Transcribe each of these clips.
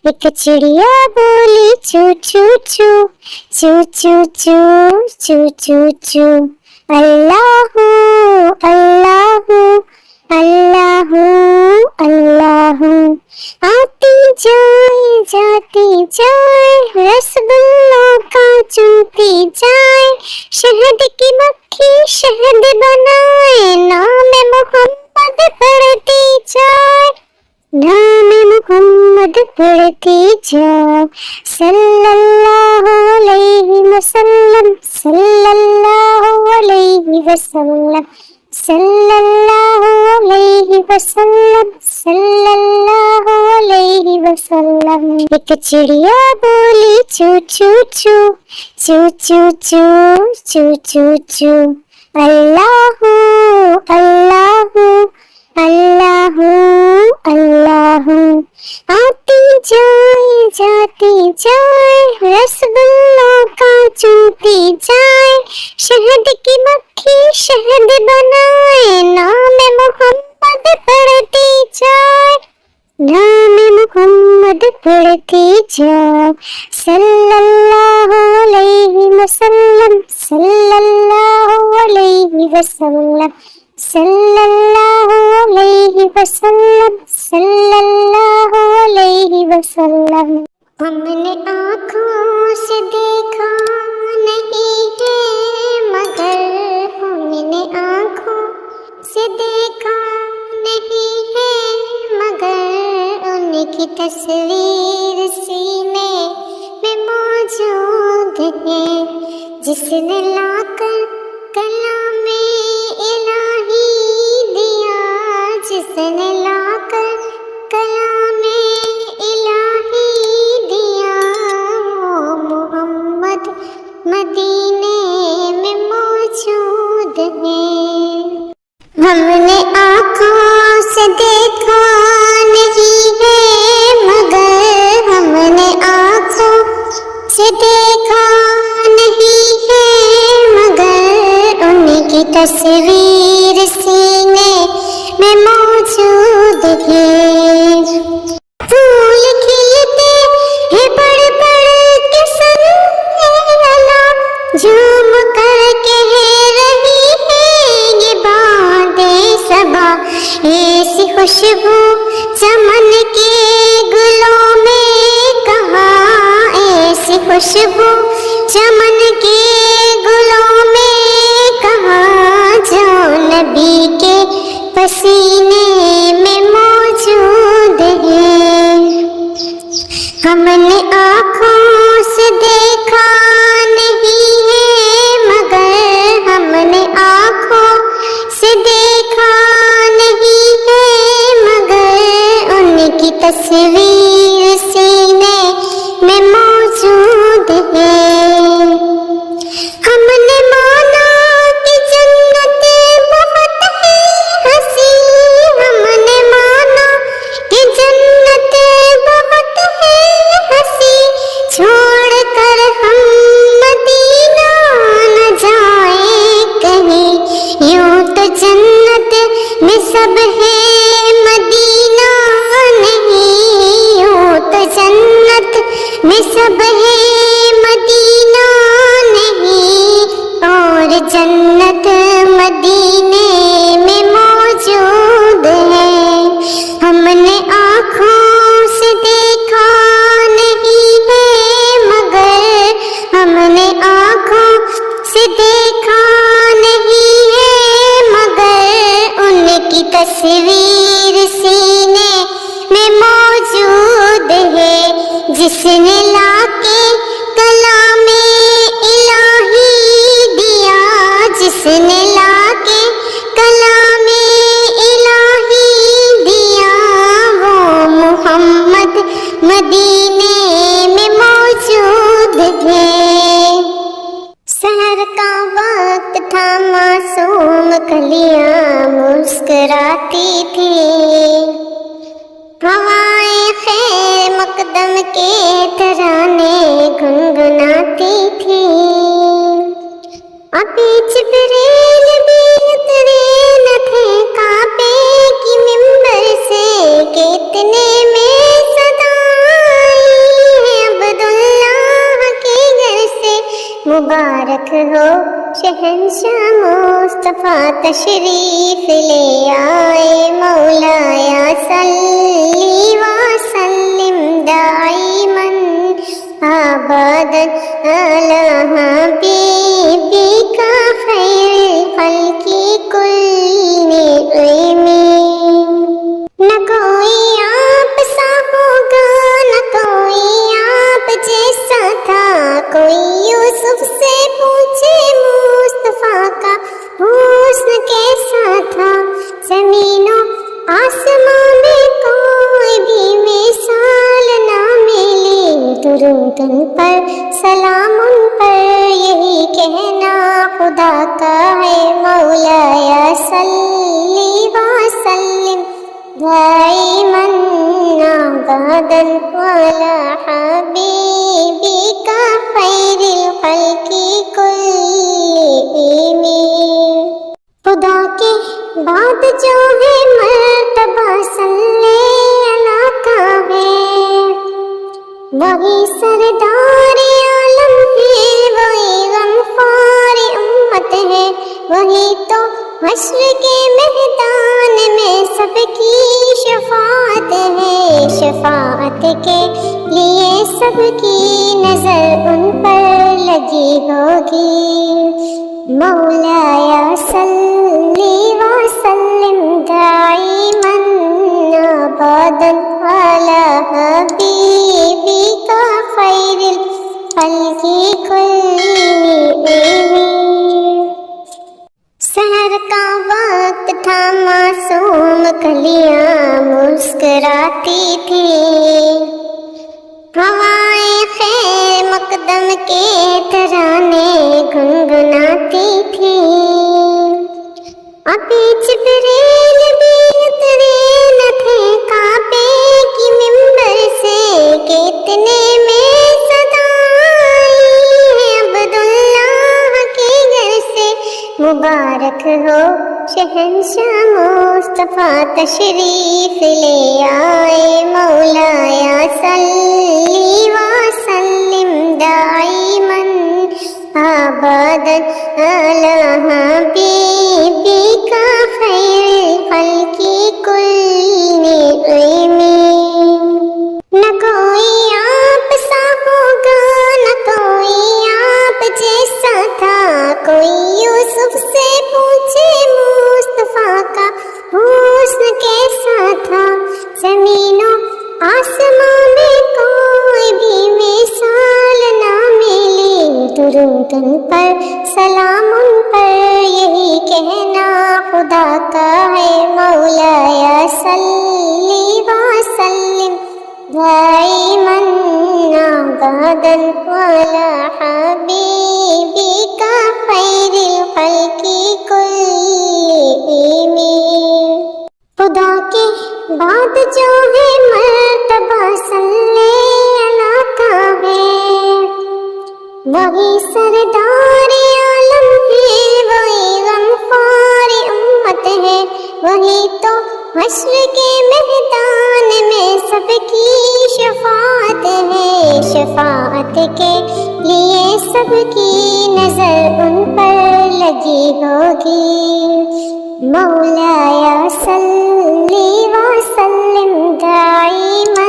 ایک چڑیا بولی چو چو چو چو چو چو چو چو چو اللہ اللہ اللہ اللہ آتی جائے جاتی جائے رس گلوں کا چنتی جائے شہد کی مکھی شہد بنائے نام محمد پڑھتی جائے نام محمد پڑھتی جاؤ صلی اللہ علیہ وسلم صلی اللہ علیہ وسلم صلی اللہ علیہ وسلم صلی اللہ علیہ وسلم ایک چڑیا بولی چو چو چو چو چو چو چو چو چو اللہ اللہ اللہ اللہ آتی جائے جاتی جائے رس گلوں کا چنتی جائے شہد کی مکھی شہد بنائے نام محمد پڑھتی جائے نام محمد پڑھتی جاؤ صلی اللہ علیہ وسلم صلی اللہ علیہ وسلم صلی اللہ علیہ وسلم صلی اللہ علیہ وسلم ہم نے آنکھوں سے دیکھا نہیں ہے مگر ہم نے آنکھوں سے دیکھا نہیں ہے مگر ان کی تصویر سینے میں موجود ہے جس نے لا کر کلام الہی دیا جس نے لا کر کلام الہی دیا وہ محمد مدینے میں موجود ہے ہم نے آنکھوں سے دیکھا نہیں ہے مگر ہم نے آنکھوں سے دیکھا نہیں ہے مگر ان کی تصویر سینے میں موجود ہے پھول کھلتے ہیں بڑھ بڑھ کے سنگلا جھوم کر کہہ رہی ہے یہ بادیں صبا ایسی خوشبو چمن کے گلوں میں کہاں ایسی خوشبو چمن کے گلوں میں کہاں جو نبی کے پسینے میں موجود ہے ہم نے آنکھوں سے دیکھا نہیں ہے مگر ہم نے آنکھوں سے دیکھا نہیں ہے مگر ان کی تصویر سینے میں موجود ہے ہم نے مانا کہ جنت بہت ہے ہنسی ہم نے مانا کہ جنت بہت ہے ہنسی چھوڑ کر ہم مدینہ نہ جائیں کہیں یوں تو جنت میں سب ہے مدینہ نہیں یوں تو جنت میں سب ہے مدینہ نہیں اور جنت مدینے میں موجود ہے ہم نے آنکھوں سے دیکھا نہیں ہے مگر ہم نے آنکھوں سے دیکھا نہیں ہے مگر ان کی تصویر سینے میں موجود ہے جس نے لا کے کلام الہی دیا جس نے لا کے کلام الہی دیا وہ محمد مدینے میں موجود ہے سحر کا وقت تھا معصوم کلیاں مسکراتی تھی ہوائیں خیر مقدم کے ترانے گنگناتی تھی ابھی جبریل بھی اترے نہ تھے کعبے کی ممبر سے کہ اتنے میں صدا مبارک ہو شہنشاہ مصطفیٰ تشریف لے آئے مولایا صلی وسلم دائما ابدا علی حبیبک خیر الخلق کلہم۔ نہ کوئی آپ سا ہوگا نہ کوئی آپ جیسا تھا، کوئی یوسف سے پوچھے مصطفیٰ کا حسن کیسا تھا، زمین و آسمان میں کوئی بھی مثال نہ ملی، درود ان پر سلام ان پر یہی کہنا خدا کا ہے، مولایا صلی وسلم دائما ابدا علی حبیبک خیر الخلق کلہم۔ خدا کے بعد جو ہے مرتبہ صلی اللہ کا ہے، وہی سردار عالم ہے، وہی غمخوار امت ہے، وہی تو حشر کے میدان میں سب کی شفاعت ہے، شفاعت کے لیے سب کی نظر ان پر لگی ہوگی، مولایا صلی وسلم دائما ابدا علی حبیبک خیر الخلق کلہم۔ سحر کا وقت تھا، معصوم کلیاں مسکراتی تھیں، ہوائیں خیر مقدم کے ترانے گنگناتی تھیں، ابھی جبریل بھی اترے نہ تھے کعبے کی ممبر سے کہ اتنے میں صدا آئی ہے عبداللہ کے گھر سے، مبارک ہو شہنشاہ مصطفیٰ تشریف لے آئے مولایا صلی وسلم دائما ابدا علی حبیبک خیر الخلق کلہم۔ نہ کوئی آپ سا ہوگا نہ کوئی آپ جیسا تھا، کوئی یوسف سے پوچھے مصطفیٰ کا حسن کیسا تھا، زمین و آسمان میں کوئی بھی مثال نہ ملی، درود ان پر سلام ان پر یہی کہنا خدا کا ہے، مولایا صلی وسلم دائما ابدا علی حبیبک خیر الخلق کلہم۔ خدا کے بعد جو ہے مرتبہ صلی اللہ کا ہے، وہی سردار عالم ہے، وہی غمخوار امت ہے، وہی تو حشر کے میدان میں سب کی شفاعت ہے، شفاعت کے لیے سب کی نظر ان پر لگی ہوگی، مولایا صلی وسلم دائما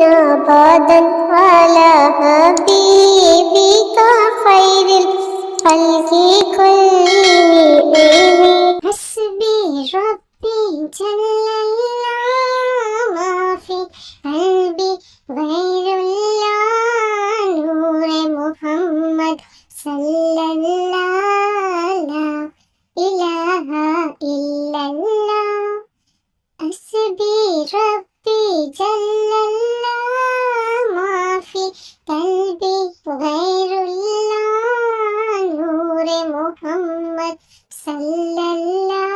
ابدا علی حبیبک خیر الخلق کلہم۔ حسبی ربی جل اللہ ما فی قلبی غیر اللہ، نور محمد صلی اللہ لا الہ الا اللہ، حسبی ربی جل اللہ ما فی قلبی غیر اللہ، نور محمد صلی اللہ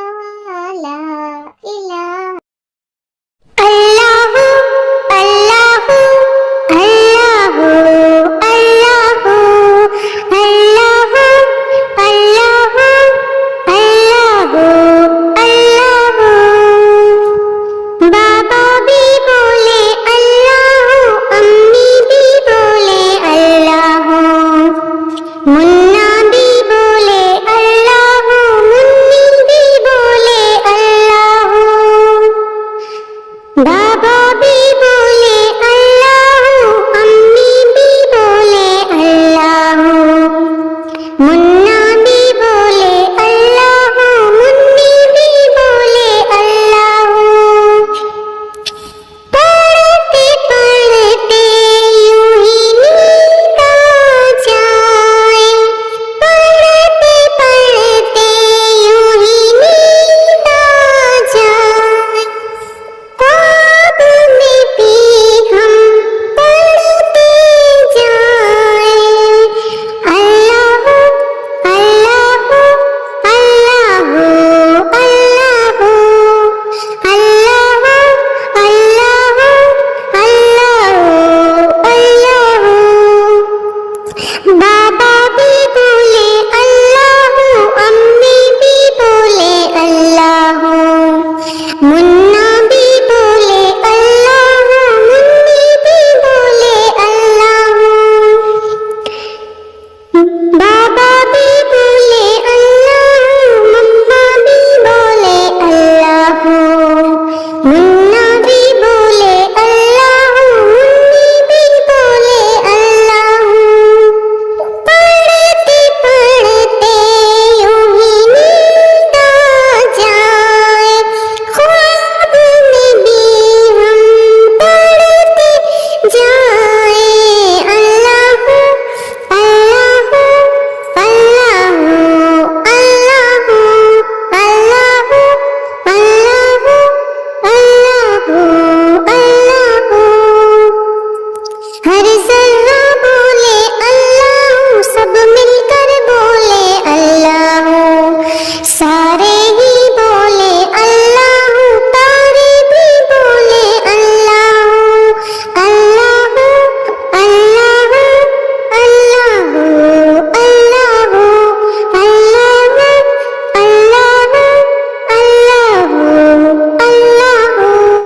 ہر ذرہ